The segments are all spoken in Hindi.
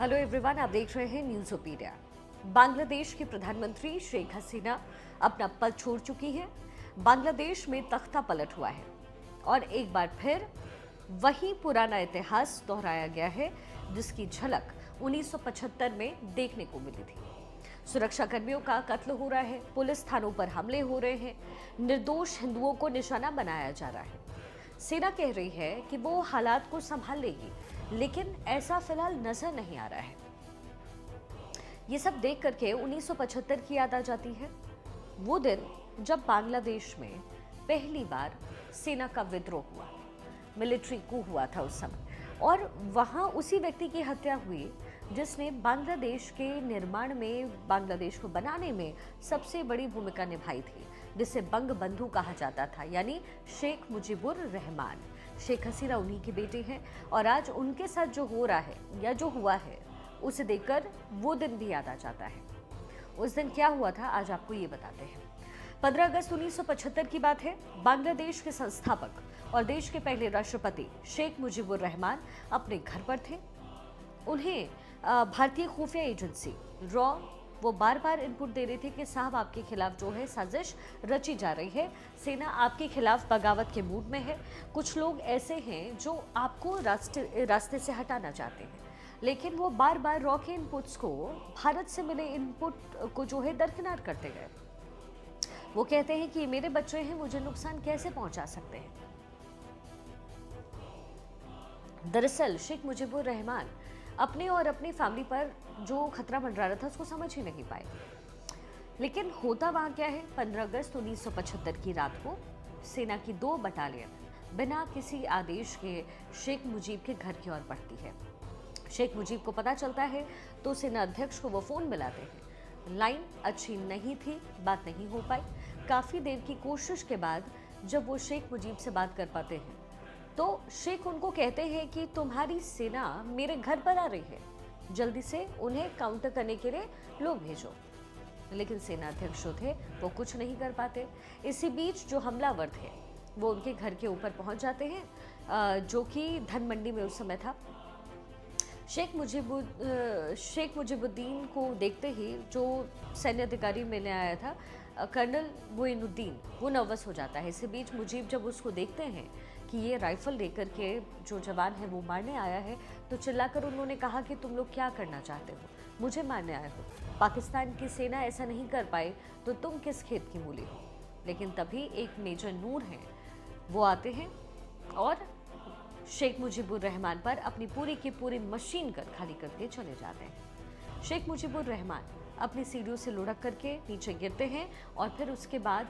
हेलो एवरीवन, आप देख रहे हैं न्यूज़ोपीडिया। बांग्लादेश की प्रधानमंत्री शेख हसीना अपना पद छोड़ चुकी हैं। बांग्लादेश में तख्ता पलट हुआ है और एक बार फिर वही पुराना इतिहास दोहराया गया है जिसकी झलक 1975 में देखने को मिली थी। सुरक्षा कर्मियों का कत्ल हो रहा है, पुलिस थानों पर हमले हो रहे हैं, निर्दोष हिंदुओं को निशाना बनाया जा रहा है। सेना कह रही है कि वो हालात को संभाल लेगी, लेकिन ऐसा फिलहाल नजर नहीं आ रहा है। ये सब देख करके 1975 की याद आ जाती है। वो दिन जब बांग्लादेश में पहली बार सेना का विद्रोह हुआ, मिलिट्री कू हुआ था उस समय, और वहां उसी व्यक्ति की हत्या हुई जिसने बांग्लादेश के निर्माण में, बांग्लादेश को बनाने में सबसे बड़ी भूमिका निभाई थी, जिसे बंग बंधु कहा जाता था, यानी शेख मुजीबुर रहमान। शेख हसीना उन्हीं के बेटे हैं और आज उनके साथ जो हो रहा है या जो हुआ है उसे देखकर वो दिन भी याद आ जाता है। उस दिन क्या हुआ था आज आपको ये बताते हैं। 15 अगस्त 1975 की बात है। बांग्लादेश के संस्थापक और देश के पहले राष्ट्रपति शेख मुजीबुर रहमान अपने घर पर थे। उन्हें भारतीय खुफिया एजेंसी रॉ वो बार बार इनपुट दे रहे थे कि साहब आपके खिलाफ जो है साजिश रची जा रही है, सेना आपके खिलाफ बगावत के मूड में है, कुछ लोग ऐसे हैं जो आपको रास्ते से हटाना चाहते हैं। लेकिन वो बार बार रॉ के इनपुट्स को, भारत से मिले इनपुट को जो है दरकिनार करते गए। वो कहते हैं कि मेरे बच्चे हैं, मुझे नुकसान कैसे पहुंचा सकते हैं। दरअसल शेख मुजीबुर रहमान अपने और अपनी फैमिली पर जो खतरा मंडरा रहा था उसको समझ ही नहीं पाए। लेकिन होता वहां क्या है, 15 अगस्त 1975 की रात को सेना की 2 बटालियन बिना किसी आदेश के शेख मुजीब के घर की ओर बढ़ती है। शेख मुजीब को पता चलता है तो सेना अध्यक्ष को वो फोन मिलाते हैं। लाइन अच्छी नहीं थी, बात नहीं हो पाई। काफी देर की कोशिश के बाद जब वो शेख मुजीब से बात कर पाते हैं तो शेख उनको कहते हैं कि तुम्हारी सेना मेरे घर पर आ रही है, जल्दी से उन्हें काउंटर करने के लिए लोग भेजो। लेकिन सेना अध्यक्ष जो थे वो कुछ नहीं कर पाते। इसी बीच जो हमलावर थे वो उनके घर के ऊपर पहुंच जाते हैं, जो कि धन मंडी में उस समय था। शेख मुजीबुद्दीन को देखते ही जो सैन्य अधिकारी मिलने आया था, कर्नल मोइनुद्दीन, वो नर्वस हो जाता है। इसी बीच मुजीब जब उसको देखते हैं कि ये राइफल लेकर के जो जवान है वो मारने आया है, तो चिल्लाकर उन्होंने कहा कि तुम लोग क्या करना चाहते हो, मुझे मारने आए हो। पाकिस्तान की सेना ऐसा नहीं कर पाई तो तुम किस खेत की मूली हो। लेकिन तभी एक मेजर नूर हैं, वो आते हैं और शेख मुजीबुर रहमान पर अपनी पूरी की पूरी मशीन गन खाली करके चले जाते हैं। शेख मुजीबुर रहमान अपनी सीढ़ियों से लुढ़क करके नीचे गिरते हैं और फिर उसके बाद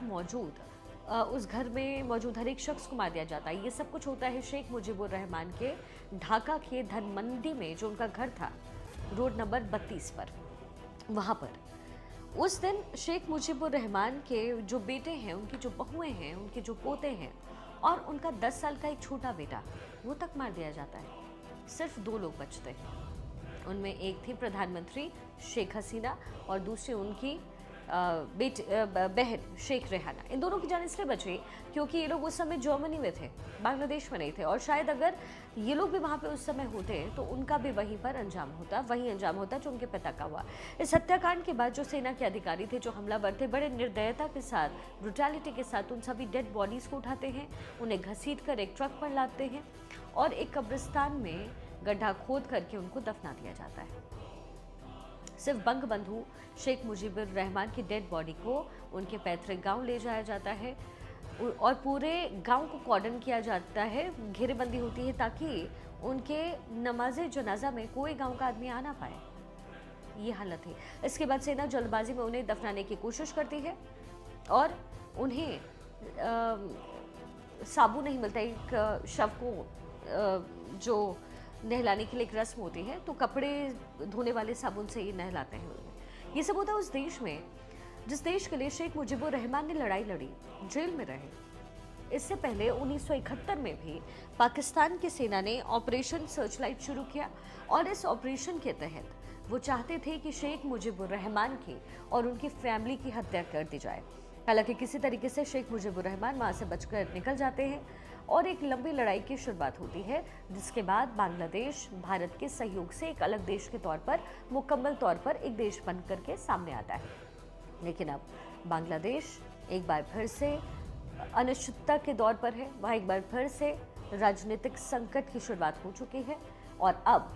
उस घर में मौजूद हर एक शख्स को मार दिया जाता है। ये सब कुछ होता है शेख मुजीबुर रहमान के ढाका के धन मंडी में, जो उनका घर था रोड नंबर 32 पर। वहाँ पर उस दिन शेख मुजीबुर रहमान के जो बेटे हैं, उनकी जो बहुएं हैं, उनके जो पोते हैं और उनका 10 साल का एक छोटा बेटा, वो तक मार दिया जाता है। सिर्फ 2 लोग बचते हैं। उनमें एक थी प्रधानमंत्री शेख हसीना और दूसरी उनकी बहन शेख रेहाना। इन दोनों की जान इसलिए बची क्योंकि ये लोग उस समय जर्मनी में थे, बांग्लादेश में नहीं थे, और शायद अगर ये लोग भी वहाँ पे उस समय होते तो उनका भी वहीं पर अंजाम होता, वही अंजाम होता जो उनके पिता का हुआ। इस हत्याकांड के बाद जो सेना के अधिकारी थे, जो हमलावर थे, बड़े निर्दयता के साथ, ब्रुटैलिटी के साथ उन सभी डेड बॉडीज को उठाते हैं, उन्हें घसीट कर एक ट्रक पर लादते हैं और एक कब्रिस्तान में गड्ढा खोद करके उनको दफना दिया जाता है। सिर्फ बंग बंधु शेख मुजीबुर रहमान की डेड बॉडी को उनके पैतृक गांव ले जाया जाता है और पूरे गांव को कॉर्डन किया जाता है, घेरेबंदी होती है ताकि उनके नमाजे जनाजा में कोई गांव का आदमी आ ना पाए। ये हालत है। इसके बाद सेना जल्दबाजी में उन्हें दफनाने की कोशिश करती है और उन्हें साबुन नहीं मिलता। एक शव को जो नहलाने के लिए एक रस्म होती है, तो कपड़े धोने वाले साबुन से ये नहलाते हैं उन्हें। ये सब होता है उस देश में जिस देश के लिए शेख मुजीबुर रहमान ने लड़ाई लड़ी, जेल में रहे। इससे पहले 1971 में भी पाकिस्तान की सेना ने ऑपरेशन सर्चलाइट शुरू किया और इस ऑपरेशन के तहत वो चाहते थे कि शेख मुजीबुर रहमान की और उनकी फैमिली की हत्या कर दी जाए। हालांकि किसी तरीके से शेख मुजीबुर रहमान वहां से बचकर निकल जाते हैं और एक लंबी लड़ाई की शुरुआत होती है, जिसके बाद बांग्लादेश भारत के सहयोग से एक अलग देश के तौर पर मुकम्मल तौर पर एक देश बनकर के सामने आता है। लेकिन अब बांग्लादेश एक बार फिर से अनिश्चितता के दौर पर है। वहाँ एक बार फिर से राजनीतिक संकट की शुरुआत हो चुकी है और अब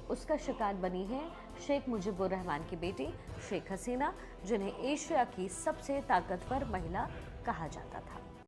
उसका शिकार बनी है शेख मुजीबुर रहमान की बेटी शेख हसीना, जिन्हें एशिया की सबसे ताकतवर महिला कहा जाता था।